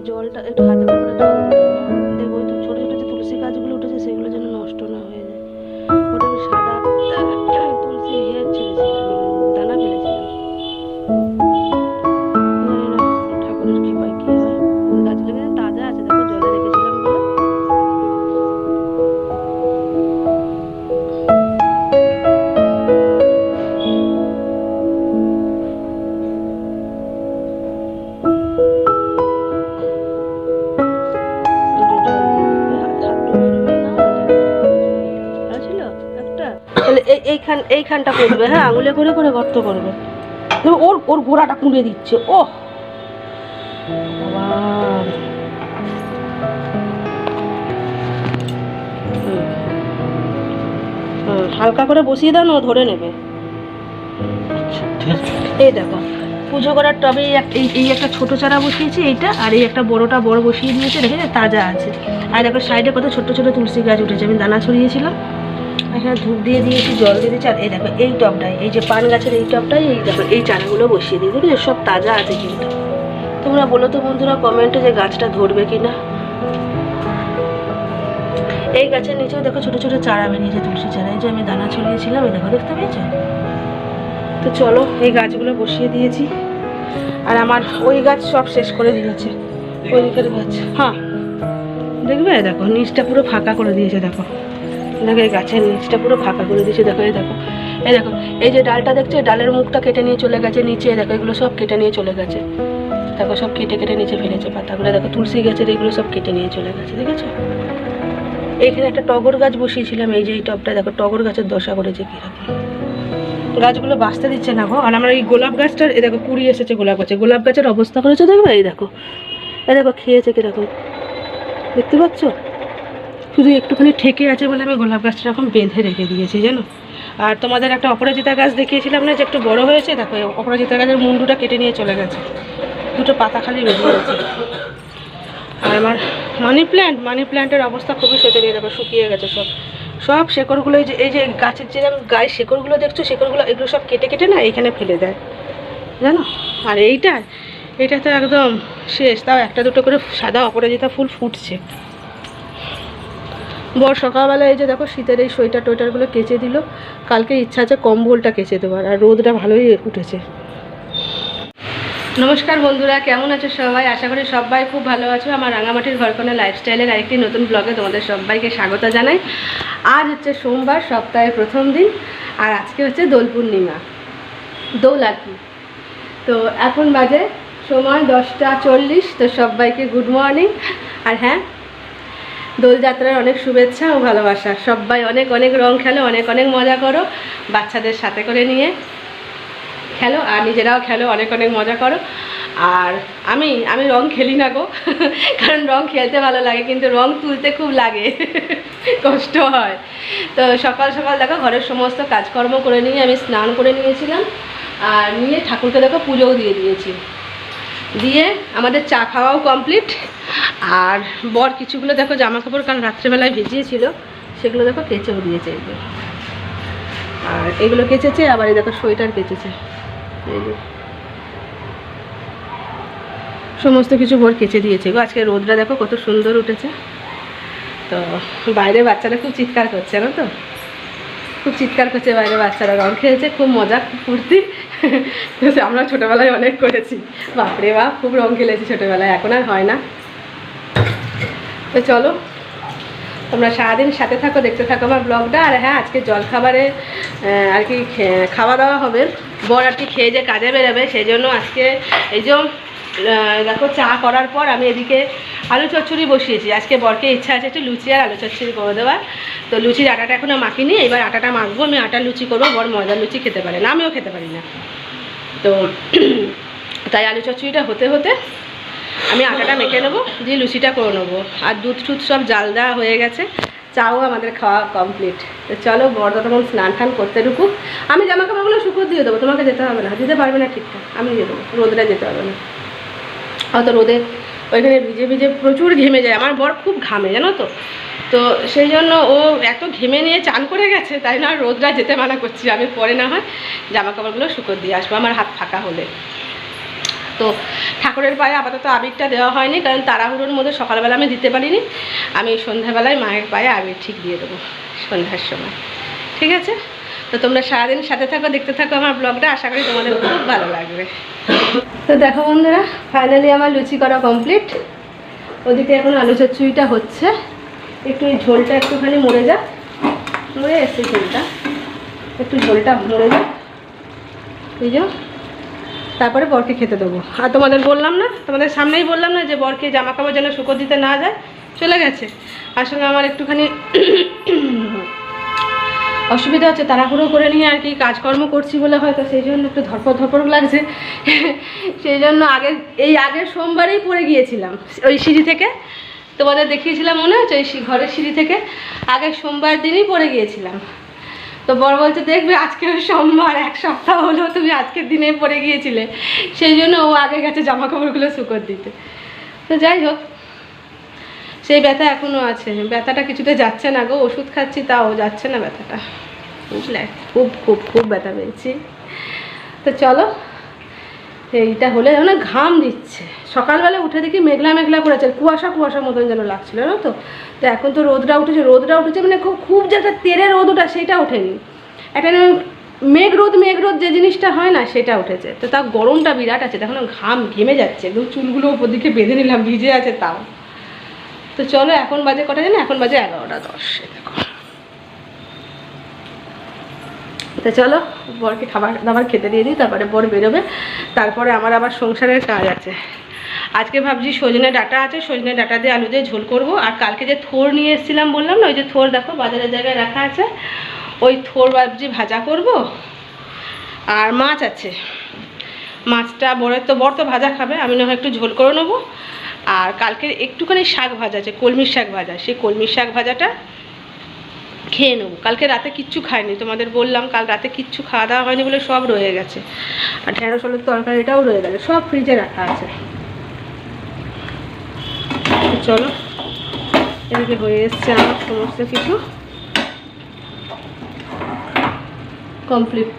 জলটা একটু হাতে করে জল দেবো, দেখবো ওই তো ছোটো ছোটো যে তুলসী গাছগুলো উঠেছে সেগুলো যেন নষ্ট না হয়ে যায়। ওটা আমি সাদা তুলসী ছেড়েছিলাম, দানা ফেলেছিলাম। জানি না ঠাকুরের কৃপায় কি হয়। ফুল গাছগুলো কিন্তু তাজা আছে, দেখো জলে রেখেছিলাম বলে। এইখানটা করবে, হ্যাঁ আঙুলে করে করে গর্ত করবে। ওর ওর গোড়াটা কুঁড়ে দিচ্ছে। ও হালকা করে বসিয়ে দাও না, ও ধরে নেবে। এই দেখো পুজো করার টবে এই একটা ছোট চারা বসিয়েছি এইটা, আর এই একটা বড়টা বড় বসিয়ে দিয়েছে, দেখে তাজা আছে। আর দেখো সাইডে কত ছোট ছোট তুলসী গাছ উঠেছে, আমি দানা ছড়িয়েছিলাম। এখানে ধূপ দিয়ে দিয়েছি, জল দিয়ে দিয়েছি। আর এই দেখো এই টবটাই, এই যে পান গাছের এই টবটাই, এই দেখো এই চারাগুলো বসিয়ে দিই, দেখো সব তাজা আছে। কিন্তু তোমরা বলো তো বন্ধুরা কমেন্টে যে গাছটা ধরবে কিনা। এই গাছের নিচেও দেখো ছোট ছোট চারা বেরিয়েছে, তুলসী চারা, এই যে আমি দানা ছড়িয়েছিলাম, এই দেখো দেখতে পেয়েছো। তো চলো এই গাছগুলো বসিয়ে দিয়েছি। আর আমার ওই গাছ সব শেষ করে দিয়েছে, ওই দিকের গাছ। হ্যাঁ দেখবে দেখো নিচটা পুরো ফাঁকা করে দিয়েছে, দেখো দেখো এই গাছের নিচটা পুরো ফাঁকা করে দিয়েছে। দেখো এই দেখো, এই দেখো এই যে ডালটা দেখছো, ডালের মুখটা কেটে নিয়ে চলে গেছে নিচে, দেখো এগুলো সব কেটে নিয়ে চলে গেছে। দেখো সব কেটে কেটে নিচে ফেলেছে পাতাগুলো, দেখো তুলসী গাছের এগুলো সব কেটে নিয়ে চলে গেছে, দেখেছো। এইখানে একটা টগর গাছ বসিয়েছিলাম, এই যে এই টবটা দেখো টগর গাছের দশা করেছে কিরকম। গাছগুলো বাঁচতে দিচ্ছে না গো। আর আমার এই গোলাপ গাছটার এ দেখো কুড়ি এসেছে গোলাপ গাছে, গোলাপ গাছের অবস্থা করেছে দেখবে, এই দেখো এই দেখো খেয়েছে কিরকম, দেখতে পাচ্ছ। শুধু একটুখানি ঠেকে আছে বলে আমি গোলাপ গাছটা এরকম বেঁধে রেখে দিয়েছি জানো। আর তোমাদের একটা অপরাজিতা গাছ দেখিয়েছিলাম না, যে একটু বড় হয়েছে, দেখো অপরাজিতা গাছের মুন্ডুটা কেটে নিয়ে চলে গেছে, দুটো পাতা খালি বেরিয়ে গেছে। আর আমার মানি প্ল্যান্টের অবস্থা খুবই শোচনীয়, দেখো শুকিয়ে গেছে সব সব শেকড়গুলো। এই যে গাছের যে গায়ে শেকড়গুলো দেখছো, শেকড়গুলো এগুলো সব কেটে কেটে না এখানে ফেলে দেয় জানো। আর এইটা তো একদম শেষ, তাও একটা দুটো করে সাদা অপরাজিতা ফুল ফুটছে। বর সকালবেলা এই যে দেখো শীতের এই সোয়েটার টোয়েটারগুলো কেচে দিল, কালকে ইচ্ছা আছে কম্বলটা কেচে দেওয়ার। আর রোদটা ভালোই উঠেছে। নমস্কার বন্ধুরা, কেমন আছো সবাই? আশা করি সবাই খুব ভালো আছো। আমার রাঙামাটির ঘরকোনা লাইফস্টাইলের আরেকটি নতুন ব্লগে তোমাদের সবাইকে স্বাগত জানাই। আজ হচ্ছে সোমবার, সপ্তাহের প্রথম দিন, আর আজকে হচ্ছে দোল পূর্ণিমা, দোল আর কি। তো এখন বাজে সময় 10:40। তো সবাইকে গুড মর্নিং। আর হ্যাঁ, দোলযাত্রার অনেক শুভেচ্ছা ও ভালোবাসা। সবাই অনেক অনেক রং খেলো, অনেক অনেক মজা করো, বাচ্চাদের সাথে করে নিয়ে খেলো আর নিজেরাও খেলো, অনেক অনেক মজা করো। আর আমি রং খেলি না গো, কারণ রং খেলতে ভালো লাগে কিন্তু রং তুলতে খুব লাগে, কষ্ট হয়। তো সকাল সকাল দেখো ঘরের সমস্ত কাজকর্ম করে নিয়ে আমি স্নান করে নিয়েছিলাম, আর নিয়ে ঠাকুরকে দেখো পুজোও দিয়ে দিয়েছি। দিয়ে আমাদের চা খাওয়াও কমপ্লিট। আর বর কিছুগুলো দেখো জামা কাপড় কাল রাত্রেবেলায় ভিজিয়েছিল, সেগুলো দেখো কেচেও দিয়েছে। আর এগুলো কেচেছে, আবার এই দেখো সোয়েটার কেচেছে, এই যে সমস্ত কিছু বর কেচে দিয়েছে গো। আজকে রোদটা দেখো কত সুন্দর উঠেছে। তো বাইরে বাচ্চারা খুব চিৎকার করছে, জানো তো, খুব চিৎকার করছে বাইরে বাচ্চারা, রং খেলছে, খুব মজা, খুব ফুর্তি। আমরা ছোটোবেলায় অনেক করেছি, বাপরে বাপ খুব রং খেলেছি ছোটোবেলায়, এখন আর হয় না। তো চলো তোমরা সারাদিন সাথে থাকো, দেখতে থাকো আমার ব্লগটা। আর হ্যাঁ, আজকে জলখাবারে আর কি খাওয়া দাওয়া হবে। বর আর কি খেয়ে যে কাজে বেরোবে, সেই জন্য আজকে এই যে দেখো চা করার পর আমি এদিকে আলু চচ্চড়ি বসিয়েছি। আজকে বরকে ইচ্ছা আছে একটু লুচি আর আলু চচ্চড়ি করে দেওয়ার। তো লুচির আটাটা এখনও মাখিনি, এবার আটাটা মাখবো। আমি আটা লুচি করবো, বর ময়দার লুচি খেতে পারে না, আমিও খেতে পারি না। তো তাই আলু চচ্চড়িটা হতে হতে আমি আটাটা মেখে নেবো, দিয়ে লুচিটা করে নেবো। আর দুধ টুধ সব জাল দেওয়া হয়ে গেছে, চাও আমাদের খাওয়া কমপ্লিট। তো চলো বড়দা তখন স্নান টান করতে ঢুকুক, আমি জামা কাপড়গুলো শুকোতে দিয়ে দেবো, তোমাকে যেতে হবে না, দিতে পারবে না ঠিকঠাক, আমি দিয়ে দেবো, রোদটা যেতে হবে না। হয়তো রোদে ওইখানে ভিজে ভিজে প্রচুর ঘেমে যায়, আমার বর খুব ঘামে জানো তো। তো সেই জন্য ও এত ঘেমে নিয়ে চান করে গেছে, তাই না রোদটা যেতে মানা করছি। আমি পরে না হয় জামা কাপড়গুলো শুকোতে দিয়ে আসবো আমার হাত ফাঁকা হলে। তো ঠাকুরের পায়ে আপাতত আবিরটা দেওয়া হয়নি, কারণ তাড়াহুড়োর মধ্যে সকালবেলা আমি দিতে পারিনি। আমি সন্ধ্যাবেলায় মায়ের পায়ে আবির ঠিক দিয়ে দেবো সন্ধ্যার সময়, ঠিক আছে? তো তোমরা সারাদিন সাথে থাকো, দেখতে থাকো আমার ব্লগটা, আশা করি তোমাদের খুব ভালো লাগবে। তো দেখো বন্ধুরা, ফাইনালি আমার লুচি করা কমপ্লিট। ওদিকে এখন আলু চচ্চড়িটা হচ্ছে, একটু এই ঝোলটা একটুখানি মরে যাক, মরে এসছে ঝোলটা, একটু ঝোলটা মরে যাক, এই যে। তারপরে বরকে খেতে দেবো। আর তোমাদের বললাম না, তোমাদের সামনেই বললাম না যে বরকে জামা কাপড় যেন শুকো দিতে না যায়, চলে গেছে। আসলে আমার একটুখানি অসুবিধা হচ্ছে, তাড়াহুড়ো করে নিয়ে আর কি কাজকর্ম করছি বলে হয়তো সেই জন্য একটু ধরপড় লাগছে। সেই জন্য আগের সোমবারেই পড়ে গিয়েছিলাম ওই সিঁড়ি থেকে, তোমাদের দেখিয়েছিলাম মনে হচ্ছে, ওই ঘরের সিঁড়ি থেকে আগের সোমবার দিনই পড়ে গিয়েছিলাম। তো বর বলছে দেখবে আজকে সোমবার, 1 সপ্তাহ হলো তুমি আজকের দিনেই পড়ে গিয়েছিলে, সেই জন্য ও আগে গেছে জামা কাপড়গুলো শুকোর দিতে। তো যাই হোক, সেই ব্যথা এখনও আছে, ব্যথাটা কিছুতে যাচ্ছে না গো, ওষুধ খাচ্ছি তাও যাচ্ছে না ব্যথাটা, বুঝলে? খুব খুব খুব ব্যথা পেয়েছি। তো চলো, এইটা হলে যেন ঘাম দিচ্ছে। সকালবেলা উঠে দেখি মেঘলা মেঘলা করেছে, কুয়াশা মতন যেন লাগছিল না তো। তো এখন তো রোদটা উঠেছে মানে খুব যে একটা তেরে রোদ ওঠা সেটা ওঠেনি, একটা মেঘ রোদ যে জিনিসটা হয় না সেটা উঠেছে। তো তার গরমটা বিরাট আছে, তখন ঘাম ঘেমে যাচ্ছে, একদম চুলগুলো ওপর দিকে বেঁধে নিলাম, ভিজে আছে তাও। তো চলো, এখন বাজে কটা জানো? এখন বাজে 11:10। দেখো, তো চলো বরকে খাবার দাবার খেতে দিয়ে দিই, তারপরে বর বেরোবে, তারপরে আমার আবার সংসারের কাজ আছে। আজকে ভাবছি সজনে ডাঁটা আছে, সজনে ডাঁটা দিয়ে আলু দিয়ে ঝোল করব। আর কালকে যে থোর নিয়ে এসেছিলাম বললাম না, ওই যে থোর দেখো বাজারের জায়গায় রাখা আছে, ওই থোর ভাবছি ভাজা করব। আর মাছ আছে, মাছটা বর তো ভাজা খাবে, আমি না হয় একটু ঝোল করে নেবো। আর কালকের একটুখানি শাক ভাজা আছে, কলমির শাক ভাজা, সেই কলমির শাক ভাজাটা খেয়ে নেবো। কালকে রাতে কিচ্ছু খাইনি, তোমাদের বললাম কাল রাতে কিচ্ছু খাওয়া দাওয়া হয়নি বলে সব রয়ে গেছে। আর ঢেঁড়স আলুর তরকারিটাও রয়ে গেছে, সব ফ্রিজে রাখা আছে। চলো, এদিকে হয়ে এসছে আমার সমস্ত কিছু কমপ্লিট।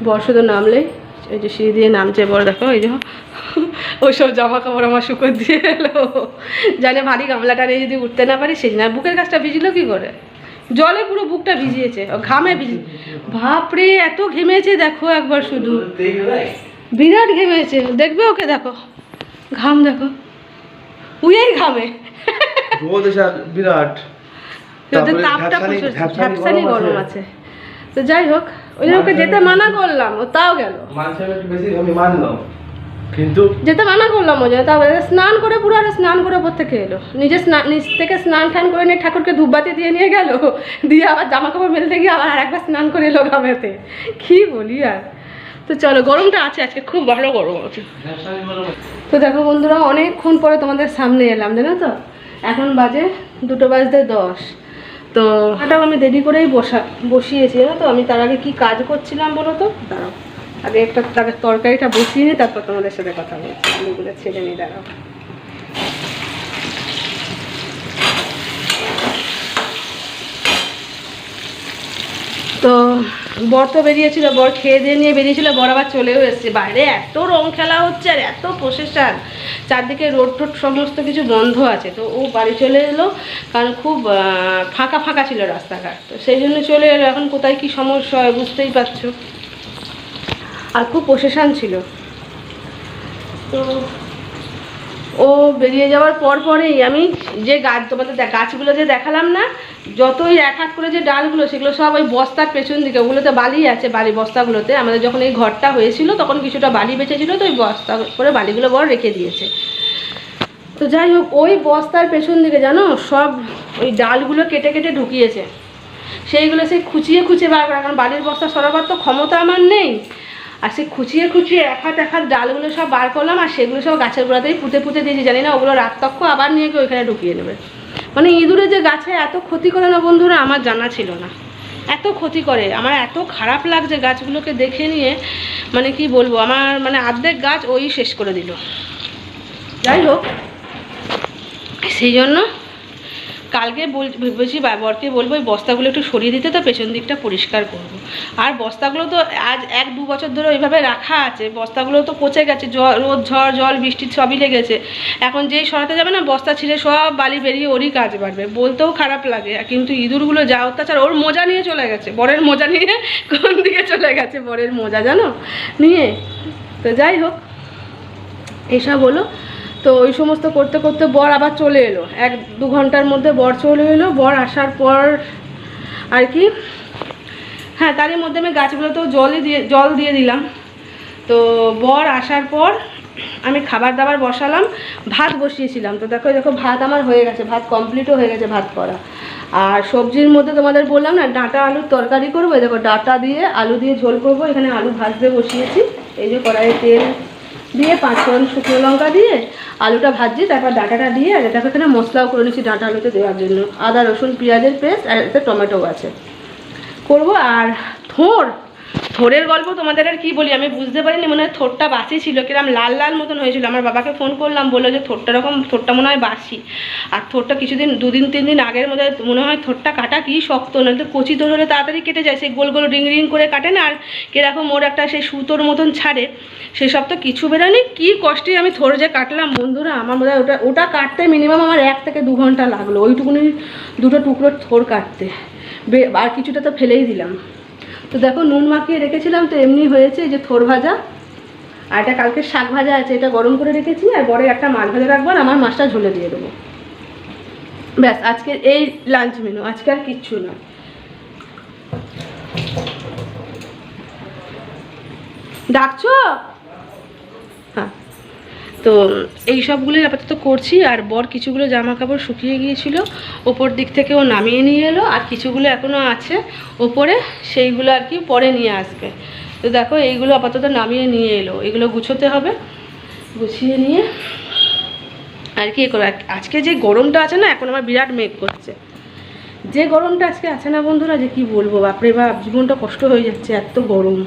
বর শুধু নামলেই, এই যে সিঁড়ি দিয়ে নামছে বর, দেখো এই যে ওইসব জামা কাপড় আমার শুকো দিয়ে এলো, জানে ভারী গামলাটা নিয়ে যদি উঠতে না পারি সেই না। বুকের কাছটা ভিজলো কি করে? জলে পুরো বুকটা ভিজিয়েছে, ঘামে বাপরে এত ঘেমেছে দেখো একবার, শুধু বিরাট ঘেমেছে। দেখবে ওকে, দেখো ঘাম, দেখো উইয়েই ঘামে, বিরাট তাপটা প্রচুর, ঝাপসানি গরম আছে। তো যাই হোক, ওই ওকে যেতে মানা করলাম, ও তাও গেল। কিন্তু যেতে মানা করলাম, ওই জন্য তাও স্নান করে, পুরো আর স্নান করে ওপর থেকে এলো, নিজ থেকে স্নান টান করে নিয়ে ঠাকুরকে ধূপবাতি দিয়ে নিয়ে গেল, দিয়ে আবার জামা কাপড় মেলতে গিয়ে আবার আরেকবার স্নান করে এলো ঘামেতে। কি বলি আর। তো চলো, গরমটা আছে আজকে, খুব ভালো গরম আছে। তো দেখো বন্ধুরা, অনেকক্ষণ পরে তোমাদের সামনে এলাম, জানো তো। এখন বাজে 2:10। তো ওটাও আমি দেরি করেই বসিয়েছি, জানো তো। আমি তার আগে কি কাজ করছিলাম বলো তো, দাঁড়াও, আগে তাকে তরকারিটা বসিয়ে নিই, তারপর তোমাদের সাথে কথা বলছি। আলুগুলো ছেড়ে নিই, দাঁড়াও। তো বর তো বেরিয়েছিল, বর খেয়ে দিয়ে নিয়ে বেরিয়েছিল, বর আবার চলেও এসছে। বাইরে এত রং খেলা হচ্ছে আর এত প্রসেশন, চারদিকে রোড টোড সমস্ত কিছু বন্ধ আছে। তো ও বাড়ি চলে এলো, কারণ খুব ফাঁকা ছিল রাস্তাঘাট, তো সেই জন্য চলে এলো। এখন কোথায় কি সমস্যা হয় বুঝতেই পারছো, আর খুব প্রসেশন ছিল। তো ও বেরিয়ে যাওয়ার পরেই আমি যে তোমাদের গাছগুলো যে দেখালাম না, যতই 1 হাত করে যে ডালগুলো, সেগুলো সব ওই বস্তার পেছন দিকে, ওগুলোতে বালি আছে, বালি বস্তাগুলোতে। আমাদের যখন এই ঘরটা হয়েছিল তখন কিছুটা বালি বেঁচেছিল, তো ওই বস্তা করে বালিগুলো বড় রেখে দিয়েছে। তো যাই হোক, ওই বস্তার পেছন দিকে জানো সব ওই ডালগুলো কেটে ঢুকিয়েছে। সেইগুলো সেই খুঁচিয়ে বার করা, কারণ বালির বস্তা সরাবার তো ক্ষমতা আমার নেই। আর সে খুঁচিয়ে 1 হাত ডালগুলো সব বার করলাম, আর সেগুলো সব গাছের গোড়াতেই পুঁতে দিয়েছি। জানি না ওগুলো রাততক্ষ আবার নিয়ে গিয়ে ওইখানে ঢুকিয়ে নেবে। মানে ইঁদুরে যে গাছে এত ক্ষতি করে না বন্ধুরা, আমার জানা ছিল না এত ক্ষতি করে। আমার এত খারাপ লাগছে গাছগুলোকে দেখে নিয়ে, মানে কি বলবো, আমার মানে অর্ধেক গাছ ওই শেষ করে দিল। যাই হোক, সেই জন্য কালকে ভেবেছি বরকে বলবো ওই বস্তাগুলো একটু সরিয়ে দিতে, তো পেছন দিকটা পরিষ্কার করব। আর বস্তাগুলো তো আজ 1-2 বছর ধরে ওইভাবে রাখা আছে, বস্তাগুলো তো পচে গেছে, রোদ ঝড় জল বৃষ্টি সবই লেগেছে। এখন যেই সরাতে যাবে না বস্তা ছিঁড়ে সব বালি বেরিয়ে ওরই কাজ বাড়বে, বলতেও খারাপ লাগে। কিন্তু ইঁদুরগুলো যা অত্যাচার, ওর মোজা নিয়ে চলে গেছে, বরের মোজা নিয়ে কোন দিকে চলে গেছে, বরের মোজা জানো নিয়ে। তো যাই হোক এইসব হলো। তো ওই সমস্ত করতে করতে বর আবার চলে এলো, 1-2 ঘন্টার মধ্যে বর চলে এলো। বর আসার পর আর কি, হ্যাঁ তারই মধ্যে আমি গাছগুলোতেও জল দিয়ে দিলাম। তো বর আসার পর আমি খাবার দাবার বসালাম, ভাত বসিয়েছিলাম। তো দেখো দেখো ভাত আমার হয়ে গেছে, ভাত কমপ্লিটও হয়ে গেছে ভাত করা। আর সবজির মধ্যে তোমাদের বললাম না ডাঁটা আলুর তরকারি করবো, দেখো ডাঁটা দিয়ে আলু দিয়ে ঝোল করবো। এখানে আলু ভাজতে বসিয়েছি, এই যে কড়াইয়ে তেল দিয়ে 5 ফোড়ন শুকনো লঙ্কা দিয়ে আলুটা ভাজছি, তারপর ডাঁটাটা দিয়ে, আর এটাকে এখানে মশলাও করে নিচ্ছি ডাঁটা আলুতে দেওয়ার জন্য, আদা রসুন পেঁয়াজের পেস্ট, আর এতে টমেটো আছে করবো। আর থোড়ের গল্প তোমাদের আর কি বলি, আমি বুঝতে পারিনি, মনে হয় থোড়টা বাসি ছিল, কিরম লাল লাল মতন হয়েছিল। আমার বাবাকে ফোন করলাম, বললো যে থোড়টা মনে হয় বাসি। আর থোড়টা কিছুদিন 2-3 দিন আগের মধ্যে মনে হয় থোড়টা কাটা কি শক্ত, নয়তো কচি থোড় হলে তাড়াতাড়ি কেটে যায়, সেই গোল গোল রিং রিং করে কাটে না, আর কিরকম ওর একটা সেই সুতোর মতন ছাড়ে, সেসব তো কিছু বেরোয়নি। কি কষ্টে আমি থোড় যে কাটলাম বন্ধুরা, আমার মনে হয় ওটা কাটতে মিনিমাম আমার 1 থেকে 2 ঘন্টা লাগলো, ওইটুকুনি 2টো টুকরো থোড় কাটতে। আর কিছুটা তো ফেলেই দিলাম। তো দেখো নুন মাখিয়ে রেখেছিলাম, তো এমনি হয়েছে। এই যে থোড় ভাজা, আর এটা কালকে শাক ভাজা আছে, এটা গরম করে রেখেছি। আর বড় একটা মাছ ভাজা রাখবো, আর আমার মাছটা ঝোলে দিয়ে দেবো। ব্যাস আজকের এই লাঞ্চ মেনু, আজকে আর কিচ্ছু না। ডাকছো? হ্যাঁ, তো এই সবগুলোই আপাতত করছি। আর বর কিছুগুলো জামা কাপড় শুকিয়ে গিয়েছিল, ওপর দিক থেকে ও নামিয়ে নিয়ে এলো, আর কিছুগুলো এখনও আছে ওপরে, সেইগুলো আর কি পরে নিয়ে আসবে। তো দেখো এইগুলো আপাতত নামিয়ে নিয়ে এলো, এগুলো গুছোতে হবে, গুছিয়ে নিয়ে আর কি করো। আজকে যে গরমটা আছে না, এখন আমার বিরাট মেঘ করছে, যে গরমটা আজকে আছে না বন্ধুরা, যে কি বলবো, বাপরে বাপ, জীবনটা কষ্ট হয়ে যাচ্ছে, এত গরম।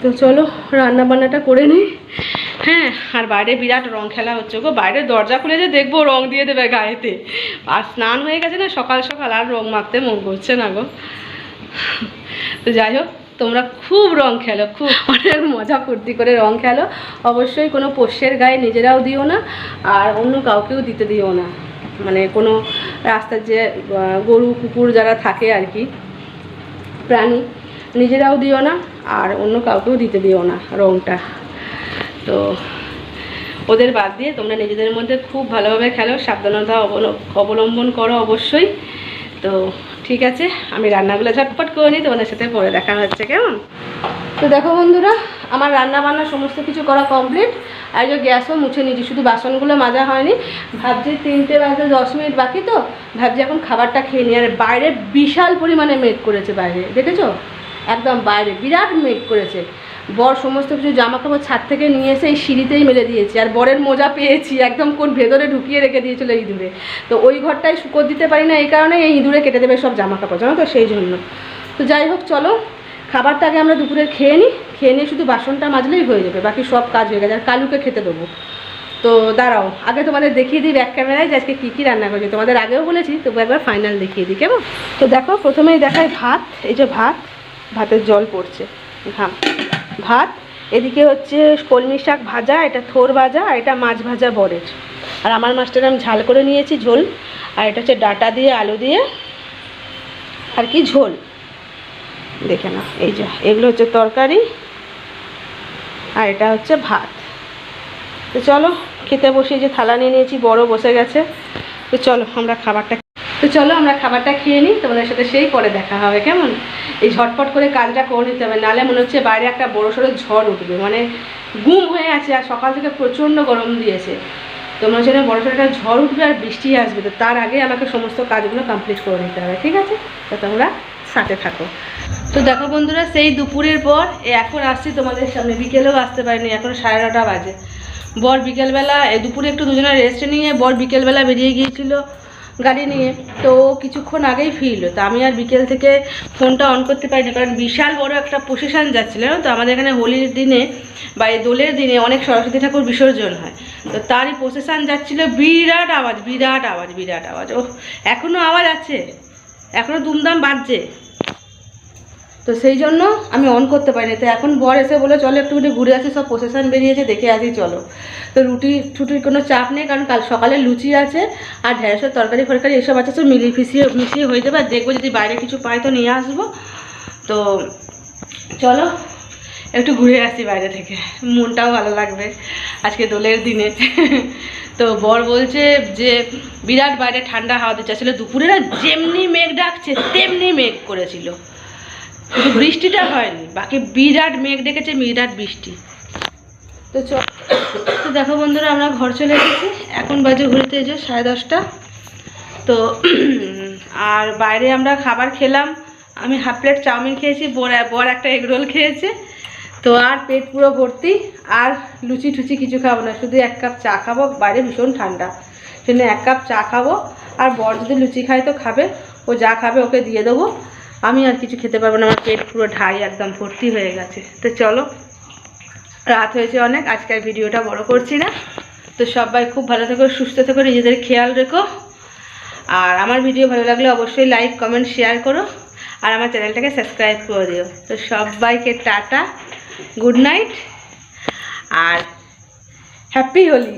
তো চলো রান্না বান্নাটা করে নিই। হ্যাঁ, আর বাইরে বিরাট রং খেলা হচ্ছে গো, বাইরে দরজা খুলে যে দেখবো রং দিয়ে দেবে গায়েতে। আর স্নান হয়ে গেছে না সকাল সকাল, আর রং মাখতে মন করছে না গো। তো যাই হোক, তোমরা খুব রং খেলো, খুব অনেক মজা ফুর্তি করে রং খেলো। অবশ্যই কোনো পোষ্যের গায়ে নিজেরাও দিও না, আর অন্য কাউকেও দিতে দিও না। মানে কোনো রাস্তার যে গরু কুকুর যারা থাকে আর কি, প্রাণী, নিজেরাও দিও না, আর অন্য কাউকেও দিতে দিও না রংটা। তো ওদের বাদ দিয়ে তোমরা নিজেদের মধ্যে খুব ভালোভাবে খেলো, সাবধানতা অবলম্বন করো অবশ্যই। তো ঠিক আছে, আমি রান্নাগুলো ঝটপট করে নিই, তোমাদের সাথে পরে দেখা হচ্ছে, কেমন? তো দেখো বন্ধুরা, আমার রান্না বান্না সমস্ত কিছু করা কমপ্লিট। আর যে গ্যাসও মুছে নিয়েছি, শুধু বাসনগুলো মাজা হয়নি। ভাবছি 3টে বাজতে 10 মিনিট বাকি, তো ভাবছি এখন খাবারটা খেয়ে নিই। আর বাইরে বিশাল পরিমাণে মেঘ করেছে, বাইরে দেখেছো, একদম বাইরে বিরাট মেঘ করেছে। বর সমস্ত কিছু জামা কাপড় ছাদ থেকে নিয়ে এসে এই সিঁড়িতেই মেলে দিয়েছি। আর বরের মোজা পেয়েছি একদম কোন ভেতরে ঢুকিয়ে রেখে দিয়েছিল ইঁদুরে, তো ওই ঘরটায় শুকোতে দিতে পারি না, এই কারণে এই ইঁদুরে কেটে দেবে সব জামা কাপড়, জানো তো, সেই জন্য। তো যাই হোক, চলো খাবারটা আগে আমরা দুপুরে খেয়ে নিয়ে শুধু বাসনটা মাজলেই হয়ে যাবে, বাকি সব কাজ হয়ে গেছে। আর কালুকে খেতে দেবো। তো দাঁড়াও, আগে তোমাদের দেখিয়ে দিই ব্যাক ক্যামেরায় যে আজকে কী কী রান্না করেছি। তোমাদের আগেও বলেছি, তবু একবার ফাইনাল দেখিয়ে দিই, কেমন? তো দেখো প্রথমেই দেখায় ভাত, এই যে ভাতের জল পড়ছে, ভাত। এদিকে হচ্ছে কলমি শাক ভাজা, এটা থোড় ভাজা, আর এটা মাছ ভাজা বরের। আর আমার মাছটা আমি ঝাল করে নিয়েছি ঝোল। আর এটা হচ্ছে ডাঁটা দিয়ে আলু দিয়ে আর কি ঝোল, দেখে না, এই যে এগুলো হচ্ছে তরকারি, আর এটা হচ্ছে ভাত। তো চলো খেতে বসিয়ে যে থালা নিয়ে নিয়েছি, বড় বসে গেছে। তো চলো আমরা খাবারটা খেয়ে নিই, তোমাদের সাথে সেই পরে দেখা হবে, কেমন? এই ঝটপট করে কাজটা করে নিতে হবে, নাহলে মনে হচ্ছে বাইরে একটা বড় সড়ো ঝড় উঠবে, মানে গুম হয়ে আছে। আর সকাল থেকে প্রচণ্ড গরম দিয়েছে, তো মনে হচ্ছে বড় সড়ো একটা ঝড় উঠবে আর বৃষ্টি আসবে। তো তার আগে আমাকে সমস্ত কাজগুলো কমপ্লিট করে নিতে হবে, ঠিক আছে? তো তোমরা সাথে থাকো। তো দেখো বন্ধুরা, সেই দুপুরের পর এখন আসছি তোমাদের সামনে, বিকেলেও আসতে পারিনি, এখন 9:30 বাজে। বর বিকেলবেলা, দুপুরে একটু দুজনে রেস্ট নিয়ে বর বিকেলবেলা বেরিয়ে গিয়েছিল গাড়ি নিয়ে। তো কিছুক্ষণ আগেই ফিরলো, তো আমি আর বিকেল থেকে ফোনটা অন করতে পারিনি, কারণ বিশাল বড় একটা প্রসেশন যাচ্ছিল না তো আমাদের এখানে হোলির দিনে বা এই দোলের দিনে অনেক সরস্বতী ঠাকুর বিসর্জন হয়, তো তারই প্রসেশন যাচ্ছিল। বিরাট আওয়াজ, বিরাট আওয়াজ, বিরাট আওয়াজ। ও এখনও আওয়াজ আছে, এখনও দুমদাম বাজছে। তো সেই জন্য আমি অন করতে পারিনি। তো এখন বর এসে বলে চলো একটুখানি ঘুরে আসি, সব প্রসেশন বেরিয়েছে দেখে আসি চলো। তো রুটি টুটির কোনো চাপ নেই, কারণ কাল সকালে লুচি আছে আর ঢেঁড়সের তরকারি ফরকারি এসব আছে, সব মিশিয়ে হয়ে যাবে। আর দেখবো যদি বাইরে কিছু পাই তো নিয়ে আসবো। তো চলো একটু ঘুরে আসি বাইরে থেকে, মনটাও ভালো লাগবে আজকে দোলের দিনে। তো বর বলছে যে বিরাট বাইরে ঠান্ডা হাওয়া দিচ্ছে। আসলে দুপুরে না যেমনি মেঘ ডাকছে তেমনি মেঘ করেছিল, শুধু বৃষ্টিটা হয়নি, বাকি বিরাট মেঘ ডেকেছে, বিরাট বৃষ্টি। তো তো দেখো বন্ধুরা, আমরা ঘর চলে এসেছি, এখন বাজে ঘুরতে যে 10:30। তো আর বাইরে আমরা খাবার খেলাম, আমি হাফ প্লেট চাউমিন খেয়েছি, বর একটা এগ রোল খেয়েছে। তো আর পেট পুরো ভর্তি, আর লুচি টুচি কিছু খাবো না, শুধু 1 কাপ চা খাবো। বাইরে ভীষণ ঠান্ডা, সেজন্য 1 কাপ চা খাবো। আর বর যদি লুচি খায় তো খাবে, ও যা খাবে ওকে দিয়ে দেবো, আমি আর কিছু খেতে পারবো না, আমার পেট পুরো ঢাই একদম ভর্তি হয়ে গেছে। তো চলো, রাত হয়েছে অনেক, আজকের ভিডিওটা বড় করছি না। তো সবাই খুব ভালো থেকো, সুস্থ থেকো, নিজেদের খেয়াল রেখো। আর আমার ভিডিও ভালো লাগলে অবশ্যই লাইক কমেন্ট শেয়ার করো, আর আমার চ্যানেলটাকে সাবস্ক্রাইব করে দিও। তো সবাইকে টাটা, গুড নাইট আর হ্যাপি হোলি।